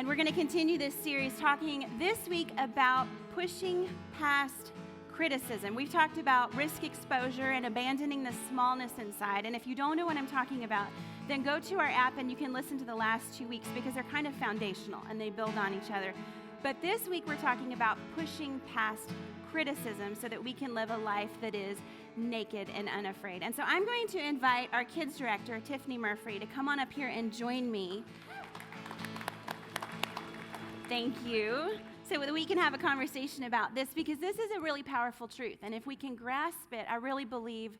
And we're going to continue this series talking this week about pushing past criticism. We've talked about risk exposure and abandoning the smallness inside. And if you don't know what I'm talking about, then go to our app and you can listen to the last 2 weeks because they're kind of foundational and they build on each other. But this week we're talking about pushing past criticism so that we can live a life that is naked and unafraid. And so I'm going to invite our kids director, Tiffany Murphy, to come on up here and join me. Thank you. So that we can have a conversation about this, because this is a really powerful truth. And if we can grasp it, I really believe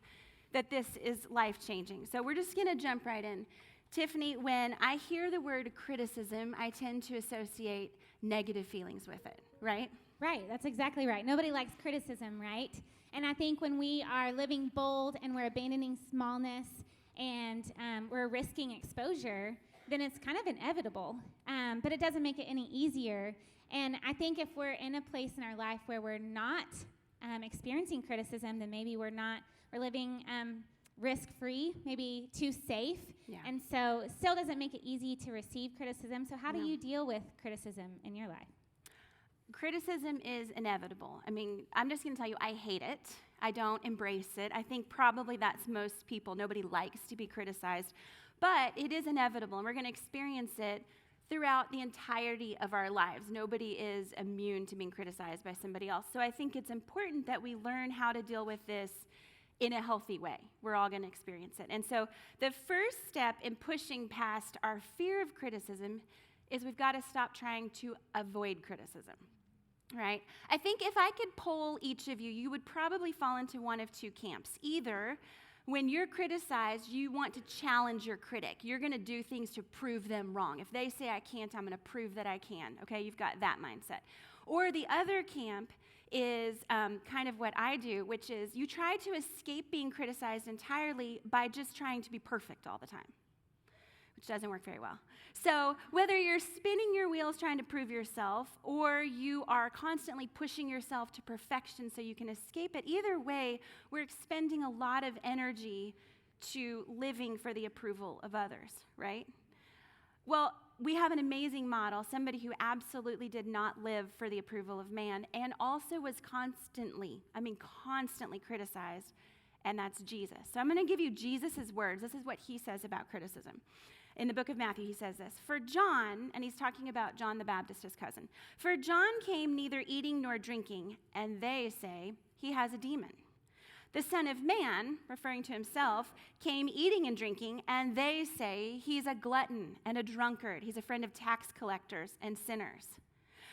that this is life-changing. So we're just going to jump right in. Tiffany, when I hear the word criticism, I tend to associate negative feelings with it, right? Right, that's exactly right. Nobody likes criticism, right? And I think when we are living bold and we're abandoning smallness and we're risking exposure, then it's kind of inevitable. But it doesn't make it any easier. And I think if we're in a place in our life where we're not experiencing criticism, then maybe we're living risk-free, maybe too safe. Yeah. And so it still doesn't make it easy to receive criticism. So how do you deal with criticism in your life? Criticism is inevitable. I mean, I'm just going to tell you, I hate it. I don't embrace it. I think probably that's most people. Nobody likes to be criticized. But it is inevitable, and we're going to experience it throughout the entirety of our lives. Nobody is immune to being criticized by somebody else. So I think it's important that we learn how to deal with this in a healthy way. We're all going to experience it. And so the first step in pushing past our fear of criticism is we've got to stop trying to avoid criticism, right? I think if I could poll each of you, you would probably fall into one of two camps. Either when you're criticized, you want to challenge your critic. You're going to do things to prove them wrong. If they say I can't, I'm going to prove that I can. Okay, you've got that mindset. Or the other camp is kind of what I do, which is you try to escape being criticized entirely by just trying to be perfect all the time, which doesn't work very well. So whether you're spinning your wheels trying to prove yourself or you are constantly pushing yourself to perfection so you can escape it, either way, we're expending a lot of energy to living for the approval of others, right? Well, we have an amazing model, somebody who absolutely did not live for the approval of man and also was constantly criticized, and that's Jesus. So I'm going to give you Jesus' words. This is what he says about criticism. In the book of Matthew, he says this, "For John," and he's talking about John the Baptist, his cousin, "For John came neither eating nor drinking, and they say he has a demon. The Son of Man," referring to himself, "came eating and drinking, and they say he's a glutton and a drunkard. He's a friend of tax collectors and sinners."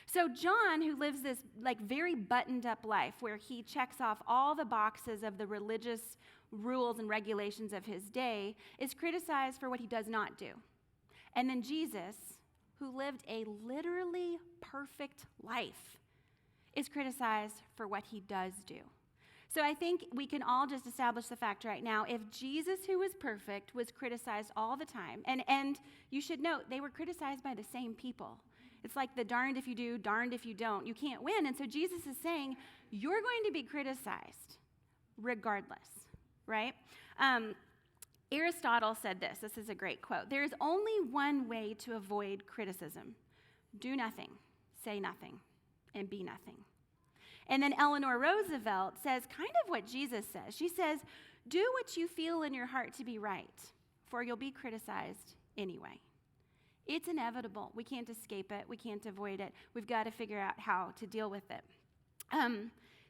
So John, who lives this very buttoned up life where he checks off all the boxes of the religious rules and regulations of his day, is criticized for what he does not do. And then Jesus, who lived a literally perfect life, is criticized for what he does do. So I think we can all just establish the fact right now, if Jesus, who was perfect, was criticized all the time, and you should note, they were criticized by the same people. It's like the darned if you do, darned if you don't. You can't win. And so Jesus is saying, you're going to be criticized regardless, right? Aristotle said this. This is a great quote. "There is only one way to avoid criticism. Do nothing, say nothing, and be nothing." And then Eleanor Roosevelt says kind of what Jesus says. She says, "Do what you feel in your heart to be right, for you'll be criticized anyway." It's inevitable. We can't escape it. We can't avoid it. We've got to figure out how to deal with it.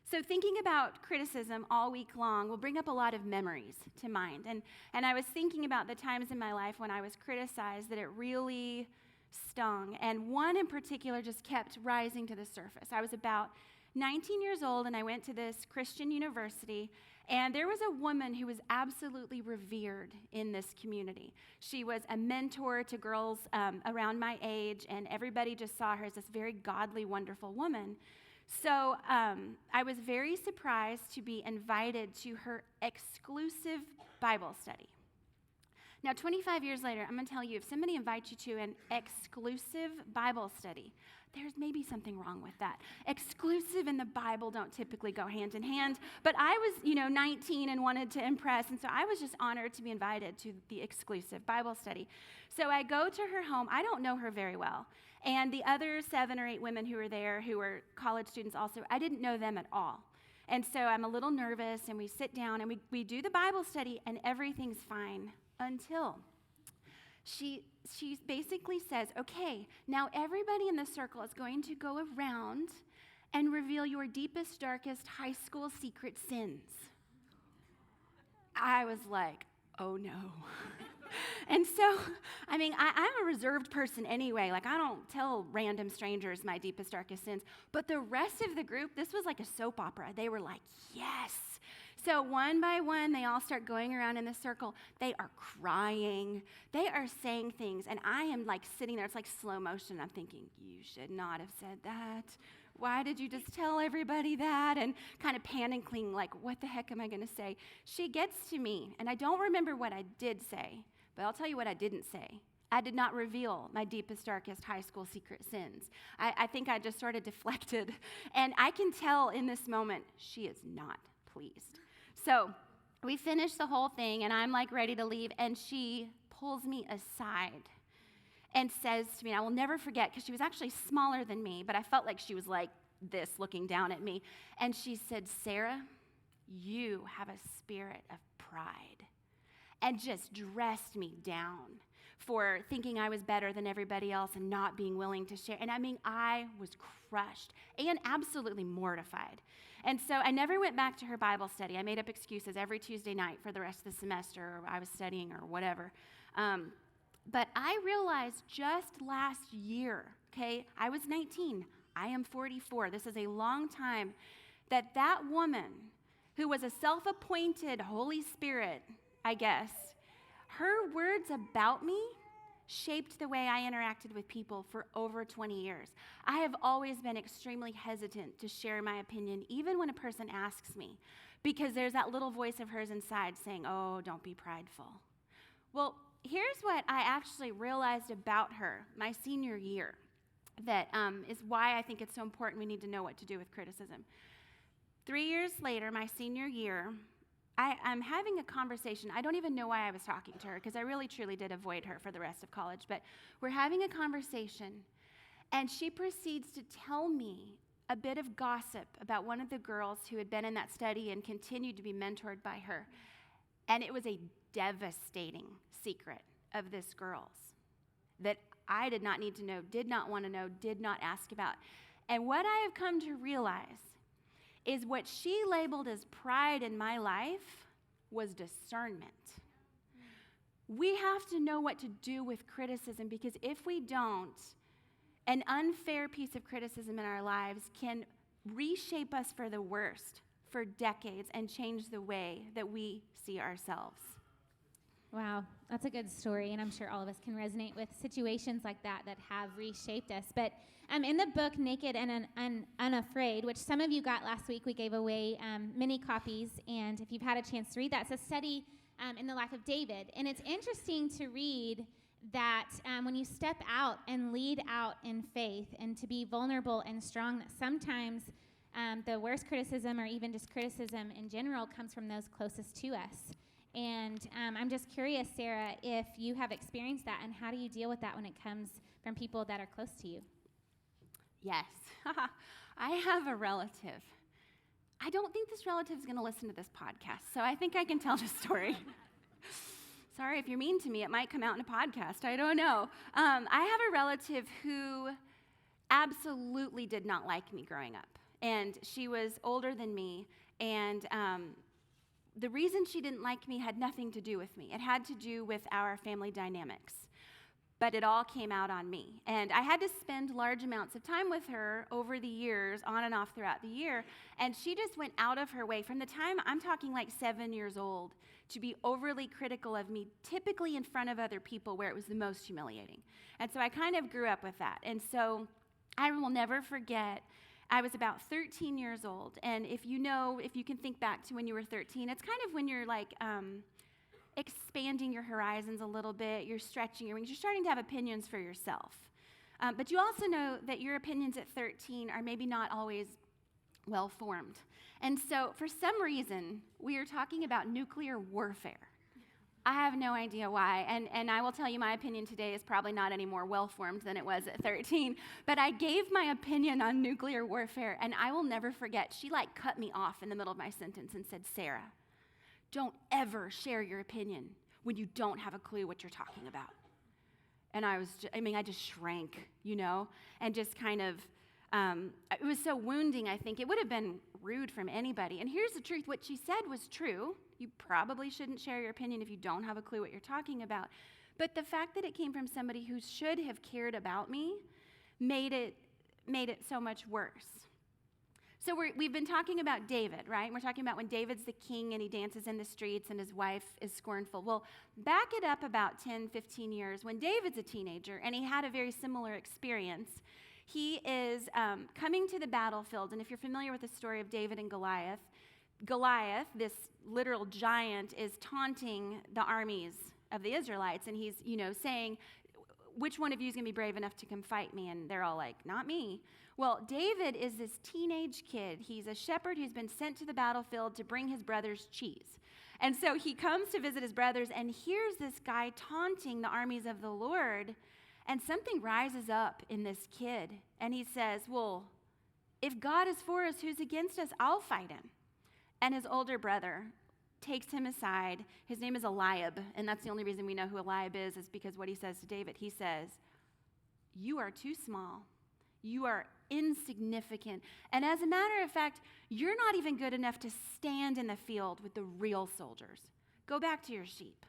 So thinking about criticism all week long will bring up a lot of memories to mind. And I was thinking about the times in my life when I was criticized that it really stung. And one in particular just kept rising to the surface. I was about 19 years old, and I went to this Christian university, and there was a woman who was absolutely revered in this community. She was a mentor to girls around my age, and everybody just saw her as this very godly, wonderful woman. So I was very surprised to be invited to her exclusive Bible study. Now, 25 years later, I'm going to tell you, if somebody invites you to an exclusive Bible study, there's maybe something wrong with that. Exclusive and the Bible don't typically go hand in hand, but I was, 19 and wanted to impress, and so I was just honored to be invited to the exclusive Bible study. So I go to her home. I don't know her very well, and the other 7 or 8 women who were there, who were college students also, I didn't know them at all. And so I'm a little nervous, and we sit down, and we do the Bible study, and everything's fine until she basically says, okay, now everybody in the circle is going to go around and reveal your deepest, darkest high school secret sins. I was like, oh no. And so, I'm a reserved person anyway. Like, I don't tell random strangers my deepest, darkest sins. But the rest of the group, this was like a soap opera. They were like, yes. So one by one, they all start going around in the circle. They are crying. They are saying things. And I am like sitting there. It's like slow motion. I'm thinking, you should not have said that. Why did you just tell everybody that? And kind of panicking, like, what the heck am I going to say? She gets to me, and I don't remember what I did say, but I'll tell you what I didn't say. I did not reveal my deepest, darkest high school secret sins. I think I just sort of deflected. And I can tell in this moment, she is not pleased. So we finish the whole thing, and I'm like ready to leave, and she pulls me aside and says to me, and I will never forget, because she was actually smaller than me, but I felt like she was like this, looking down at me. And she said, Sarah, you have a spirit of pride. And just dressed me down for thinking I was better than everybody else and not being willing to share. And I was crushed and absolutely mortified. And so I never went back to her Bible study. I made up excuses every Tuesday night for the rest of the semester, or I was studying or whatever. But I realized just last year, okay, I was 19. I am 44. This is a long time, that woman who was a self-appointed Holy Spirit, I guess, her words about me shaped the way I interacted with people for over 20 years. I have always been extremely hesitant to share my opinion, even when a person asks me, because there's that little voice of hers inside saying, oh, don't be prideful. Well, here's what I actually realized about her my senior year that is why I think it's so important we need to know what to do with criticism. 3 years later, my senior year, I'm having a conversation. I don't even know why I was talking to her, because I really, truly did avoid her for the rest of college. But we're having a conversation, and she proceeds to tell me a bit of gossip about one of the girls who had been in that study and continued to be mentored by her. And it was a devastating secret of this girl's that I did not need to know, did not want to know, did not ask about. And what I have come to realize is what she labeled as pride in my life was discernment. We have to know what to do with criticism, because if we don't, an unfair piece of criticism in our lives can reshape us for the worst for decades and change the way that we see ourselves. Wow, that's a good story, and I'm sure all of us can resonate with situations like that have reshaped us. But in the book, Naked and Unafraid, which some of you got last week, we gave away many copies, and if you've had a chance to read that, it's a study in the life of David. And it's interesting to read that when you step out and lead out in faith and to be vulnerable and strong, that sometimes the worst criticism, or even just criticism in general, comes from those closest to us. And I'm just curious, Sarah, if you have experienced that, and how do you deal with that when it comes from people that are close to you? Yes. I have a relative. I don't think this relative is going to listen to this podcast, so I think I can tell the story. Sorry, if you're mean to me, it might come out in a podcast. I don't know. I have a relative who absolutely did not like me growing up, and she was older than me, and the reason she didn't like me had nothing to do with me. It had to do with our family dynamics. But it all came out on me. And I had to spend large amounts of time with her over the years, on and off throughout the year. And she just went out of her way, from the time I'm talking like 7 years old, to be overly critical of me, typically in front of other people where it was the most humiliating. And so I kind of grew up with that. And so I will never forget, I was about 13 years old. And if you can think back to when you were 13, it's kind of when you're like, expanding your horizons a little bit. You're stretching your wings. You're starting to have opinions for yourself. But you also know that your opinions at 13 are maybe not always well-formed. And so for some reason, we are talking about nuclear warfare. I have no idea why, and I will tell you my opinion today is probably not any more well-formed than it was at 13, but I gave my opinion on nuclear warfare, and I will never forget, she cut me off in the middle of my sentence and said, Sarah, don't ever share your opinion when you don't have a clue what you're talking about. And I just shrank, and just kind of, it was so wounding, I think. It would have been rude from anybody. And here's the truth. What she said was true. You probably shouldn't share your opinion if you don't have a clue what you're talking about. But the fact that it came from somebody who should have cared about me made it so much worse. So we've been talking about David, right? We're talking about when David's the king and he dances in the streets and his wife is scornful. Well, back it up about 10, 15 years when David's a teenager and he had a very similar experience. He is coming to the battlefield, and if you're familiar with the story of David and Goliath, this literal giant, is taunting the armies of the Israelites, and he's, saying, which one of you is going to be brave enough to come fight me? And they're all like, not me. Well, David is this teenage kid. He's a shepherd who's been sent to the battlefield to bring his brothers cheese. And so he comes to visit his brothers and hears this guy taunting the armies of the Lord, and something rises up in this kid, and he says, well, if God is for us, who's against us? I'll fight him. And his older brother takes him aside. His name is Eliab, and that's the only reason we know who Eliab is because what he says to David. He says, you are too small. You are insignificant. And as a matter of fact, you're not even good enough to stand in the field with the real soldiers. Go back to your sheep.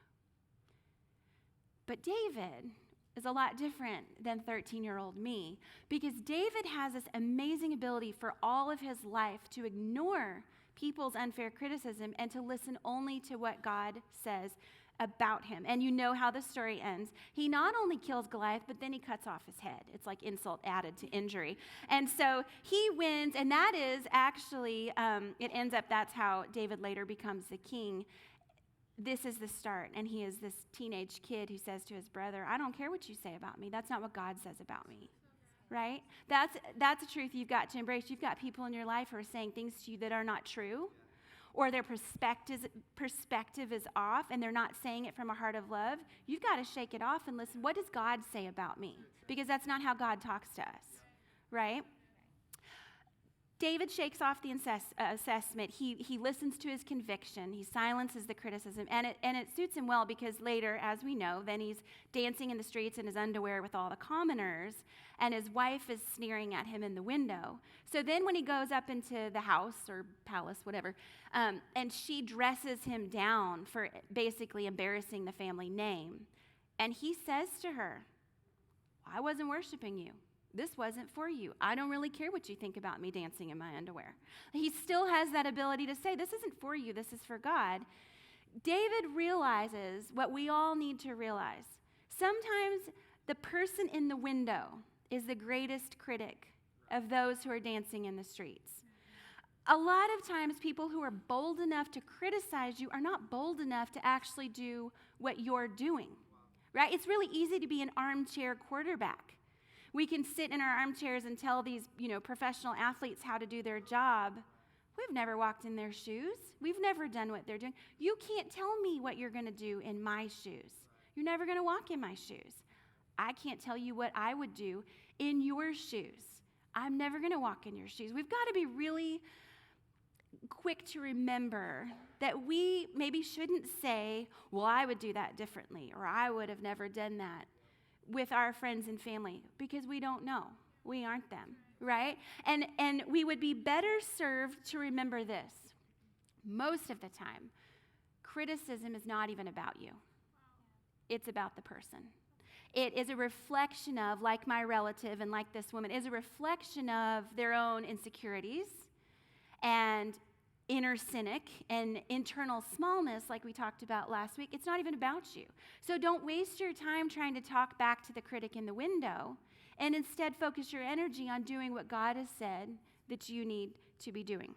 But David is a lot different than 13-year-old me, because David has this amazing ability for all of his life to ignore people's unfair criticism and to listen only to what God says about him. And you know how the story ends. He not only kills Goliath, but then he cuts off his head. It's like insult added to injury. And so he wins, and that is actually, that's how David later becomes the king. This is the start, and he is this teenage kid who says to his brother, I don't care what you say about me. That's not what God says about me, right? That's a truth you've got to embrace. You've got people in your life who are saying things to you that are not true, or their perspective is off, and they're not saying it from a heart of love. You've got to shake it off and listen. What does God say about me? Because that's not how God talks to us, right? David shakes off the assessment. He listens to his conviction. He silences the criticism. And it suits him well because later, as we know, then he's dancing in the streets in his underwear with all the commoners, and his wife is sneering at him in the window. So then when he goes up into the house or palace, whatever, and she dresses him down for basically embarrassing the family name, and he says to her, I wasn't worshiping you. This wasn't for you. I don't really care what you think about me dancing in my underwear. He still has that ability to say, this isn't for you, this is for God. David realizes what we all need to realize. Sometimes the person in the window is the greatest critic of those who are dancing in the streets. A lot of times people who are bold enough to criticize you are not bold enough to actually do what you're doing, right? It's really easy to be an armchair quarterback. We can sit in our armchairs and tell these, professional athletes how to do their job. We've never walked in their shoes. We've never done what they're doing. You can't tell me what you're going to do in my shoes. You're never going to walk in my shoes. I can't tell you what I would do in your shoes. I'm never going to walk in your shoes. We've got to be really quick to remember that we maybe shouldn't say, well, I would do that differently, or I would have never done that with our friends and family, because we don't know. We aren't them, right? And we would be better served to remember this. Most of the time, criticism is not even about you. It's about the person. It is a reflection of, like my relative and like this woman, is a reflection of their own insecurities and inner cynic and internal smallness, like we talked about last week. It's not even about you. So don't waste your time trying to talk back to the critic in the window, and instead focus your energy on doing what God has said that you need to be doing.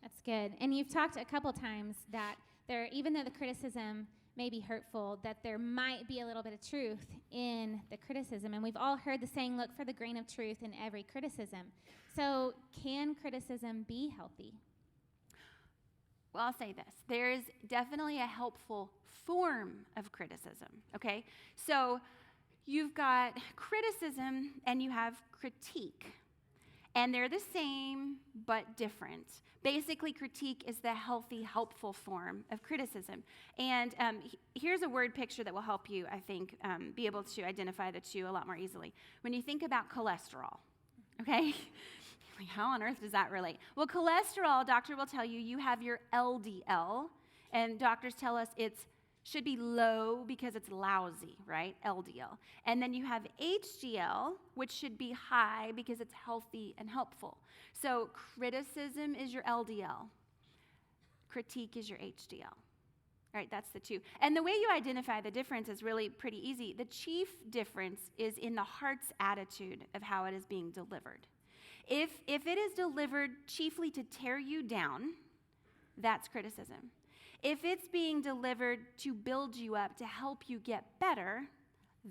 That's good. And you've talked a couple times that even though the criticism may be hurtful, that there might be a little bit of truth in the criticism. And we've all heard the saying, look for the grain of truth in every criticism. So can criticism be healthy? Well, I'll say this. There is definitely a helpful form of criticism, okay? So you've got criticism and you have critique. And they're the same, but different. Basically, critique is the healthy, helpful form of criticism. And here's a word picture that will help you, I think, be able to identify the two a lot more easily. When you think about cholesterol, okay? Like, how on earth does that relate? Well, cholesterol, doctor will tell you, you have your LDL, and doctors tell us it's should be low because it's lousy, right? LDL. And then you have HDL, which should be high because it's healthy and helpful. So criticism is your LDL. Critique is your HDL. All right, that's the two. And the way you identify the difference is really pretty easy. The chief difference is in the heart's attitude of how it is being delivered. If it is delivered chiefly to tear you down, that's criticism. If it's being delivered to build you up, to help you get better,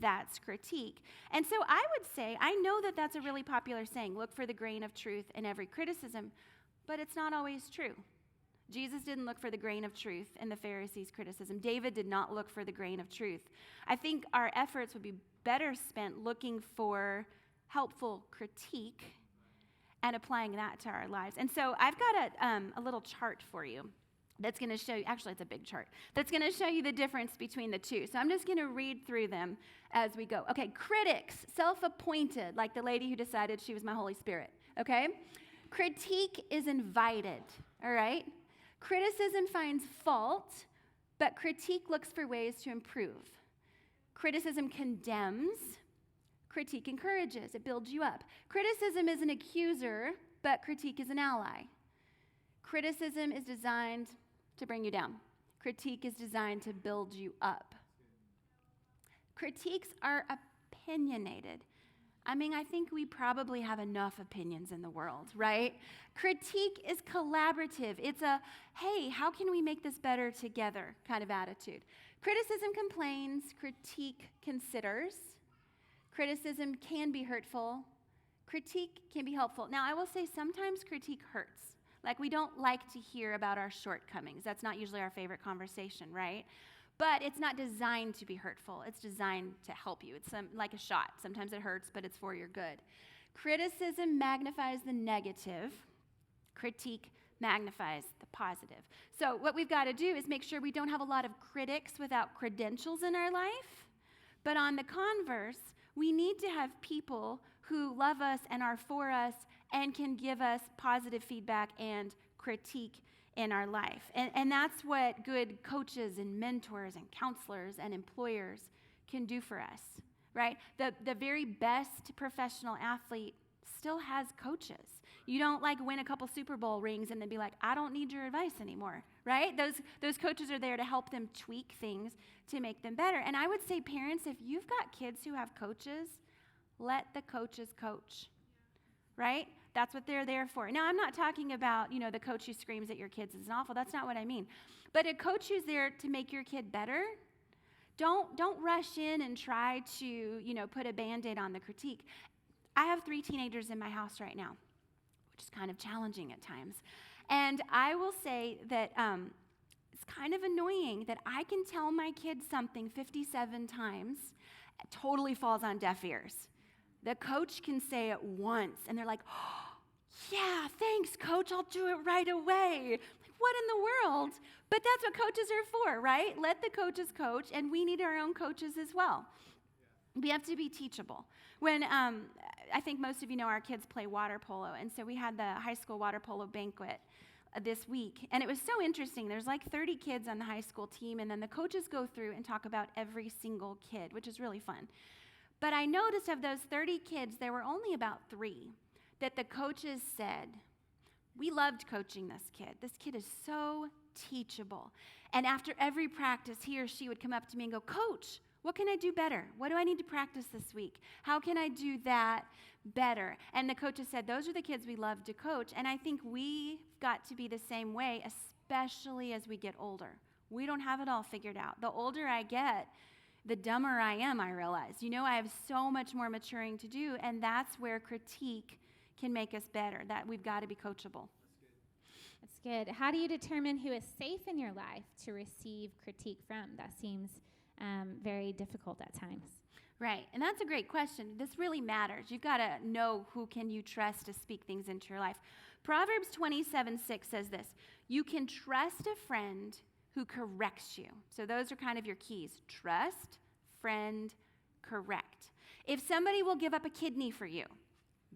that's critique. And so I would say, I know that that's a really popular saying, look for the grain of truth in every criticism, but it's not always true. Jesus didn't look for the grain of truth in the Pharisees' criticism. David did not look for the grain of truth. I think our efforts would be better spent looking for helpful critique and applying that to our lives. And so I've got a little chart for you that's going to show you, actually it's a big chart, that's going to show you the difference between the two. So I'm just going to read through them as we go. Okay, critics, self-appointed, like the lady who decided she was my Holy Spirit, okay? Critique is invited, all right? Criticism finds fault, but critique looks for ways to improve. Criticism condemns, critique encourages, it builds you up. Criticism is an accuser, but critique is an ally. Criticism is designed to bring you down. Critique is designed to build you up. Critiques are opinionated. I mean, I think we probably have enough opinions in the world, right? Critique is collaborative. It's a, hey, how can we make this better together kind of attitude. Criticism complains, critique considers. Criticism can be hurtful. Critique can be helpful. Now, I will say sometimes critique hurts. Like, we don't like to hear about our shortcomings. That's not usually our favorite conversation, right? But it's not designed to be hurtful. It's designed to help you. It's like a shot. Sometimes it hurts, but it's for your good. Criticism magnifies the negative. Critique magnifies the positive. So what we've got to do is make sure we don't have a lot of critics without credentials in our life. But on the converse, we need to have people who love us and are for us and can give us positive feedback and critique in our life. And that's what good coaches and mentors and counselors and employers can do for us, right? The very best professional athlete still has coaches. You don't like win a couple Super Bowl rings and then be like, I don't need your advice anymore, right? Those coaches are there to help them tweak things to make them better. And I would say, parents, if you've got kids who have coaches, let the coaches coach, right? That's what they're there for. Now, I'm not talking about, the coach who screams at your kids is awful. That's not what I mean. But a coach who's there to make your kid better, don't rush in and try to, put a Band-Aid on the critique. I have 3 teenagers in my house right now, which is kind of challenging at times. And I will say that it's kind of annoying that I can tell my kids something 57 times, it totally falls on deaf ears. The coach can say it once, and they're like, oh, yeah, thanks, coach, I'll do it right away. Like, what in the world? But that's what coaches are for, right? Let the coaches coach, and we need our own coaches as well. We have to be teachable. When I think most of you know our kids play water polo, and so we had the high school water polo banquet this week, and it was so interesting. There's like 30 kids on the high school team, and then the coaches go through and talk about every single kid, which is really fun. But I noticed of those 30 kids, there were only about 3 that the coaches said, we loved coaching this kid. This kid is so teachable. And after every practice, he or she would come up to me and go, Coach, what can I do better? What do I need to practice this week? How can I do that better? And the coaches said, those are the kids we love to coach. And I think we've got to be the same way, especially as we get older. We don't have it all figured out. The older I get, the dumber I am, I realize. I have so much more maturing to do, and that's where critique can make us better, that we've got to be coachable. That's good. How do you determine who is safe in your life to receive critique from? That seems very difficult at times. Right, and that's a great question. This really matters. You've got to know who can you trust to speak things into your life. Proverbs 27:6 says this: you can trust a friend who corrects you. So those are kind of your keys. Trust, friend, correct. If somebody will give up a kidney for you,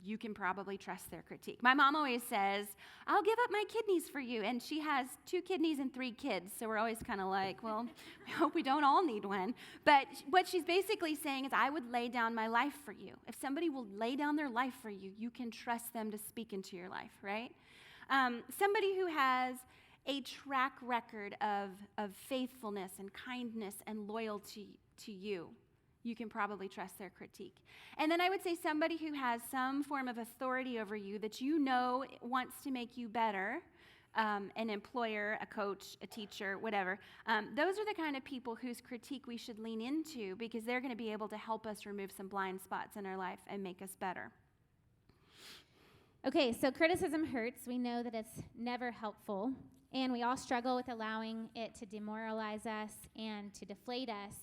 you can probably trust their critique. My mom always says, I'll give up my kidneys for you. And she has 2 kidneys and 3 kids. So we're always kind of like, well, I hope we don't all need one. But what she's basically saying is, I would lay down my life for you. If somebody will lay down their life for you, you can trust them to speak into your life, right? Somebody who has a track record of faithfulness and kindness and loyalty to you, you can probably trust their critique. And then I would say somebody who has some form of authority over you that wants to make you better, an employer, a coach, a teacher, whatever. Those are the kind of people whose critique we should lean into, because they're going to be able to help us remove some blind spots in our life and make us better. Okay, so criticism hurts. We know that it's never helpful. And we all struggle with allowing it to demoralize us and to deflate us.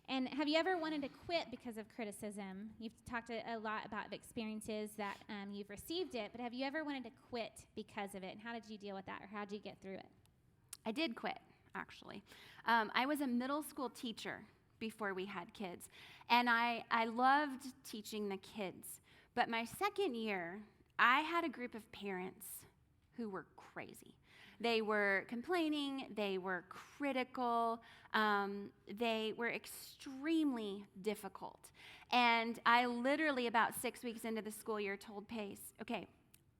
And have you ever wanted to quit because of criticism? You've talked a lot about experiences that you've received it, but have you ever wanted to quit because of it? And how did you deal with that, or how did you get through it? I did quit, actually. I was a middle school teacher before we had kids, and I loved teaching the kids. But my second year, I had a group of parents who were crazy. They were complaining, they were critical, they were extremely difficult. And I literally, about 6 weeks into the school year, told Pace, okay,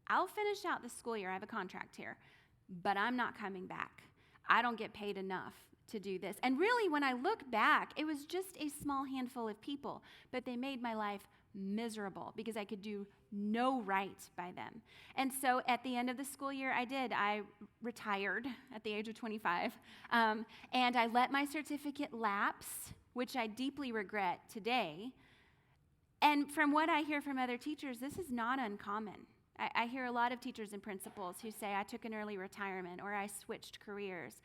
I'll finish out the school year, I have a contract here, but I'm not coming back. I don't get paid enough to do this. And really, when I look back, it was just a small handful of people, but they made my life miserable because I could do no right by them. And so at the end of the school year, I retired at the age of 25, and I let my certificate lapse, which I deeply regret today. And from what I hear from other teachers, this is not uncommon. I hear a lot of teachers and principals who say, I took an early retirement or I switched careers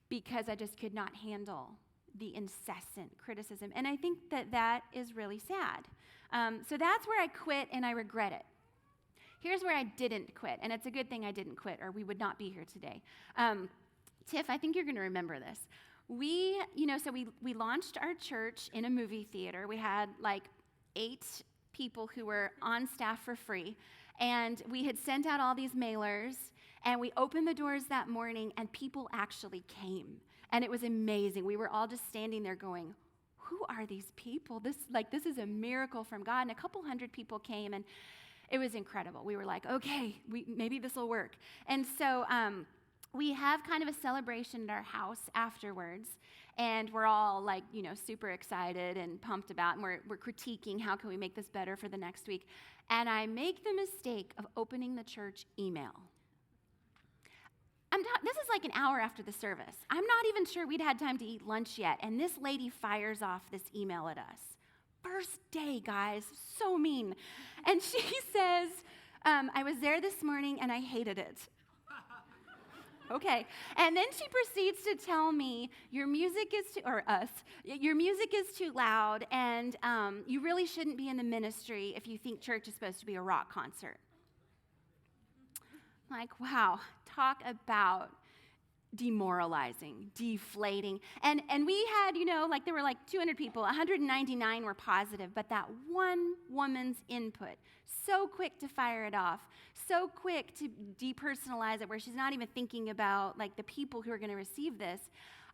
because I just could not handle the incessant criticism. And I think that is really sad. So that's where I quit, and I regret it. Here's where I didn't quit, and it's a good thing I didn't quit, or we would not be here today. Tiff, I think you're going to remember this. We launched our church in a movie theater. We had like 8 people who were on staff for free, and we had sent out all these mailers, and we opened the doors that morning, and people actually came, and it was amazing. We were all just standing there going, who are these people? This is a miracle from God. And a couple hundred people came, and it was incredible. We were like, okay, maybe this will work. And so we have kind of a celebration at our house afterwards, and we're all super excited and pumped about, and we're critiquing how can we make this better for the next week. And I make the mistake of opening the church email. This is like an hour after the service. I'm not even sure we'd had time to eat lunch yet, and this lady fires off this email at us. First day, guys, so mean. And she says, I was there this morning and I hated it. Okay. And then she proceeds to tell me, your music is too loud, and you really shouldn't be in the ministry if you think church is supposed to be a rock concert. Like, wow, talk about demoralizing, deflating. And we had, there were 200 people, 199 were positive, but that one woman's input, so quick to fire it off, so quick to depersonalize it, where she's not even thinking about the people who are going to receive this,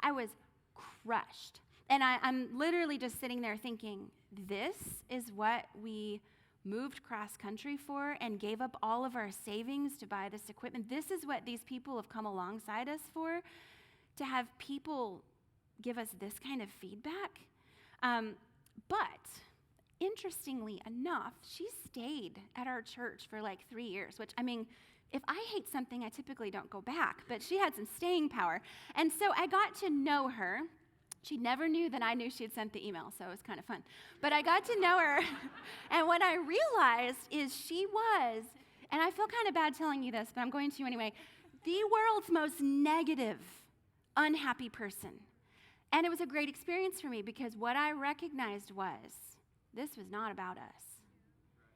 I was crushed. And I'm literally just sitting there thinking, this is what we moved cross-country for and gave up all of our savings to buy this equipment. This is what these people have come alongside us for, to have people give us this kind of feedback. But interestingly enough, she stayed at our church for 3 years, which, if I hate something, I typically don't go back, but she had some staying power. And so I got to know her. She never knew that I knew she had sent the email, so it was kind of fun. But I got to know her, and what I realized is she was, and I feel kind of bad telling you this, but I'm going to anyway, the world's most negative, unhappy person. And it was a great experience for me because what I recognized was this was not about us.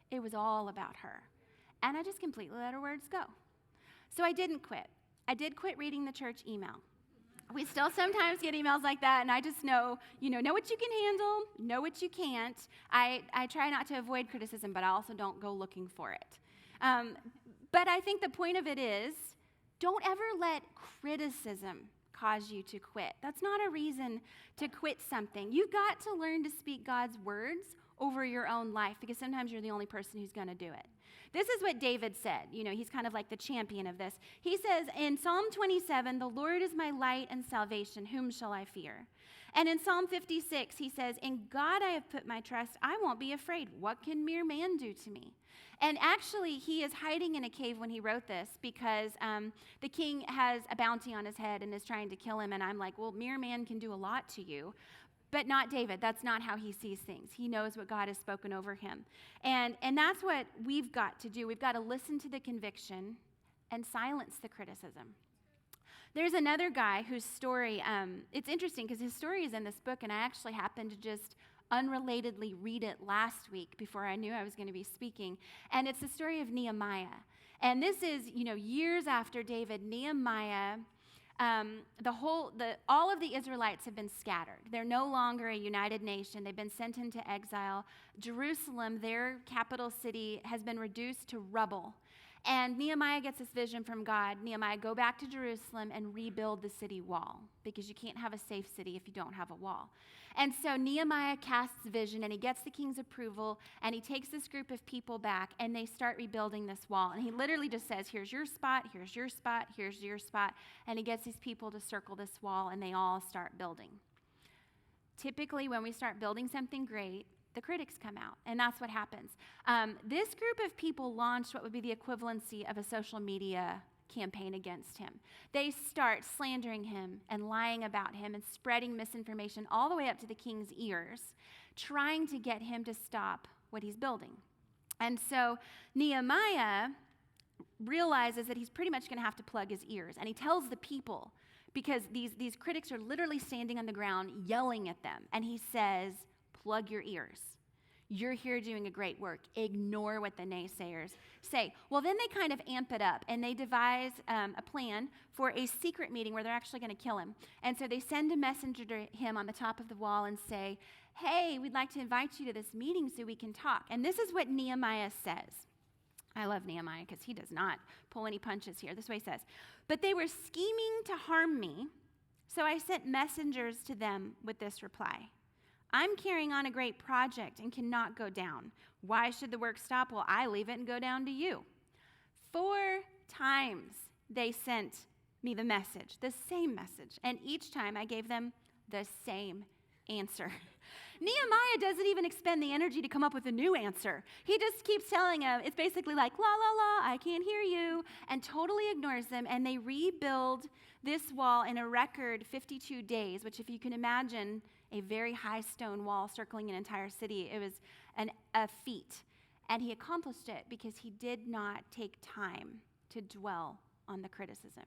It was all about her. And I just completely let her words go. So I didn't quit. I did quit reading the church email. We still sometimes get emails like that, and I just know what you can handle, know what you can't. I try not to avoid criticism, but I also don't go looking for it. But I think the point of it is, don't ever let criticism cause you to quit. That's not a reason to quit something. You've got to learn to speak God's words over your own life because sometimes you're the only person who's going to do it. This is what David said. He's kind of like the champion of this. He says in Psalm 27, "The Lord is my light and salvation. Whom shall I fear?" And in Psalm 56, he says, "In God I have put my trust. I won't be afraid. What can mere man do to me?" And actually, he is hiding in a cave when he wrote this because the king has a bounty on his head and is trying to kill him. And I'm like, well, mere man can do a lot to you. But not David. That's not how he sees things. He knows what God has spoken over him. And that's what we've got to do. We've got to listen to the conviction and silence the criticism. There's another guy whose story, it's interesting because his story is in this book, and I actually happened to just unrelatedly read it last week before I knew I was going to be speaking. And it's the story of Nehemiah. And this is, years after David, Nehemiah, all of the Israelites have been scattered. They're no longer a united nation. They've been sent into exile. Jerusalem, their capital city, has been reduced to rubble. And Nehemiah gets this vision from God. Nehemiah, go back to Jerusalem and rebuild the city wall because you can't have a safe city if you don't have a wall. And so Nehemiah casts vision and he gets the king's approval and he takes this group of people back and they start rebuilding this wall. And he literally just says, here's your spot, here's your spot, here's your spot. And he gets these people to circle this wall and they all start building. Typically, when we start building something great, the critics come out, and that's what happens. This group of people launched what would be the equivalency of a social media campaign against him. They start slandering him and lying about him and spreading misinformation all the way up to the king's ears, trying to get him to stop what he's building. And so Nehemiah realizes that he's pretty much going to have to plug his ears, and he tells the people, because these critics are literally standing on the ground yelling at them, and he says, plug your ears. You're here doing a great work. Ignore what the naysayers say. Well, then they kind of amp it up, and they devise a plan for a secret meeting where they're actually going to kill him. And so they send a messenger to him on the top of the wall and say, hey, we'd like to invite you to this meeting so we can talk. And this is what Nehemiah says. I love Nehemiah because he does not pull any punches here. This is what he says. But they were scheming to harm me, so I sent messengers to them with this reply. I'm carrying on a great project and cannot go down. Why should the work stop? Well, I leave it and go down to you. 4 times they sent me the message, the same message, and each time I gave them the same answer. Nehemiah doesn't even expend the energy to come up with a new answer. He just keeps telling them, it's basically like, la, la, la, I can't hear you, and totally ignores them, and they rebuild this wall in a record 52 days, which if you can imagine a very high stone wall circling an entire city, it was a feat. And he accomplished it because he did not take time to dwell on the criticism.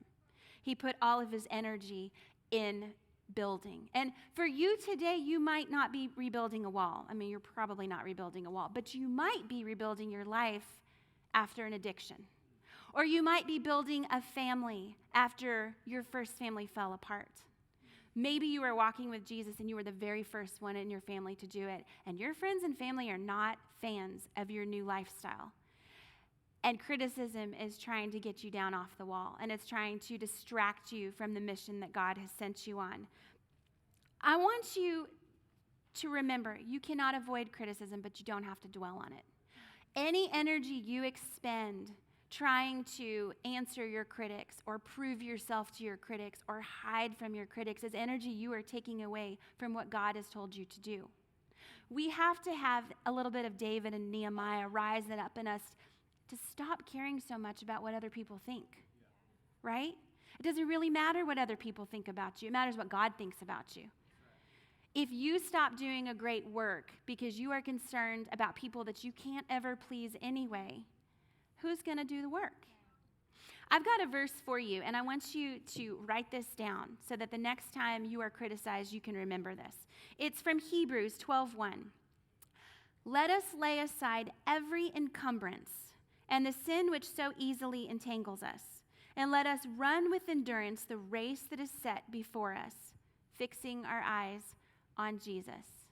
He put all of his energy in building. And for you today, you might not be rebuilding a wall. I mean, you're probably not rebuilding a wall, but you might be rebuilding your life after an addiction. Or you might be building a family after your first family fell apart. Maybe you were walking with Jesus and you were the very first one in your family to do it, and your friends and family are not fans of your new lifestyle. And criticism is trying to get you down off the wall, and it's trying to distract you from the mission that God has sent you on. I want you to remember, you cannot avoid criticism, but you don't have to dwell on it. Any energy you expend trying to answer your critics or prove yourself to your critics or hide from your critics is energy you are taking away from what God has told you to do. We have to have a little bit of David and Nehemiah rise up in us to stop caring so much about what other people think, right? It doesn't really matter what other people think about you. It matters what God thinks about you. If you stop doing a great work because you are concerned about people that you can't ever please anyway, who's going to do the work? I've got a verse for you, and I want you to write this down so that the next time you are criticized, you can remember this. It's from Hebrews 12:1. Let us lay aside every encumbrance and the sin which so easily entangles us, and let us run with endurance the race that is set before us, fixing our eyes on Jesus.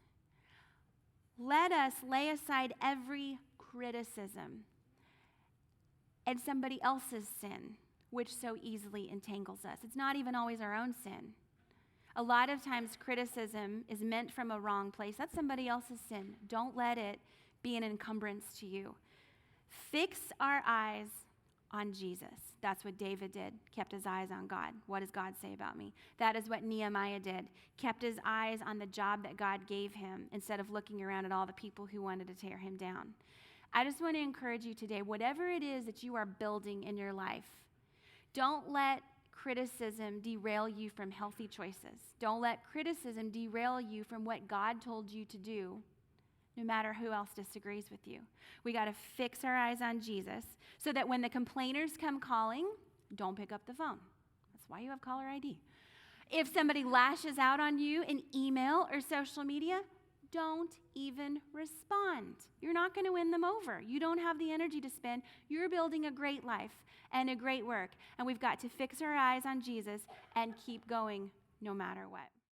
Let us lay aside every criticism and somebody else's sin, which so easily entangles us. It's not even always our own sin. A lot of times criticism is meant from a wrong place. That's somebody else's sin. Don't let it be an encumbrance to you. Fix our eyes on Jesus. That's what David did, kept his eyes on God. What does God say about me? That is what Nehemiah did, kept his eyes on the job that God gave him instead of looking around at all the people who wanted to tear him down. I just want to encourage you today, whatever it is that you are building in your life, don't let criticism derail you from healthy choices. Don't let criticism derail you from what God told you to do, no matter who else disagrees with you. We got to fix our eyes on Jesus so that when the complainers come calling, don't pick up the phone. That's why you have caller ID. If somebody lashes out on you in email or social media, don't even respond. You're not going to win them over. You don't have the energy to spend. You're building a great life and a great work. And we've got to fix our eyes on Jesus and keep going no matter what.